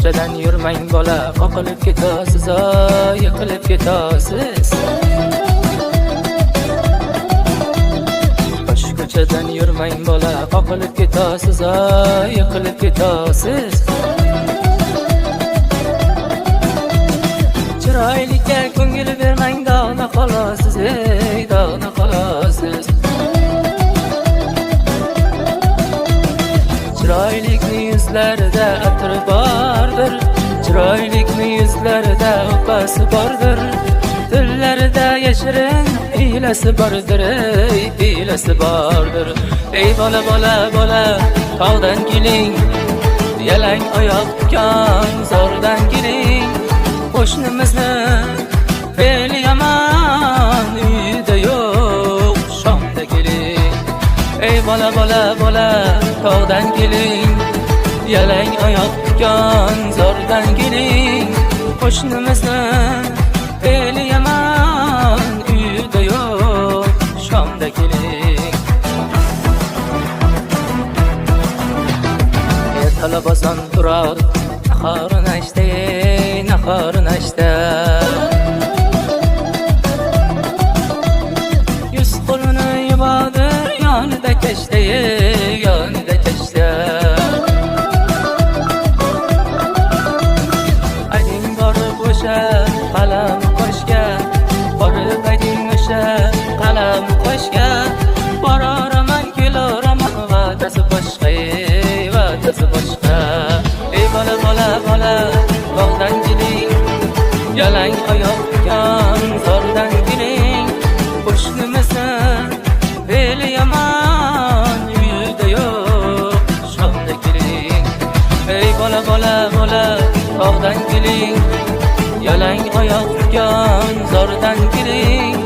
ko'chadan yurmang bola, qoqilib ketasiz, yiqilib ketasiz. Bosh ko'chadan yurmang bola, qoqilib ketasiz, yiqilib ketasiz. Chiroylikka ko'ngil bermang, dog'na qolasiz, dog'na qolasiz. Chiroylikni yuzlarida atir bordir, chiroylikni yuzlarida opasi bordir. Dillarida yashirin hiylasi bordir, hiylasi bordir. Ey bola, bola, bola, tog'dan keling, yalang oyoq tikan zordan keling. Qo'shnimizni fe'li yomon, uyida yo'q, shomda keling. Ey bola, bola, bola, tog'dan keling, yalang oyoq tikan zordan keling. Qo'shnimizni fe'li yomon, uyida yo'q, shomda keling. Ertalab oson turar, nahorini ashta, nahorini ashta. Yuz qo'lini yuvadir, yonida kashta, yonida kashta. Ayding borib o'sha qalam qo'shga, borib ayding o'sha qalam qo'shga. Boraman, kelaman, va'dasi boshqa, va'dasi boshqa. Ey bola, bola, bola, tog'dan keling, yalang oyoq tikan zordan keling. Qo'shnimizni fe'li yomon, uyida yo'q, shomda keling. Ey bola, bola, bola, tog'dan keling, yalang oyoq tikan zordan keling.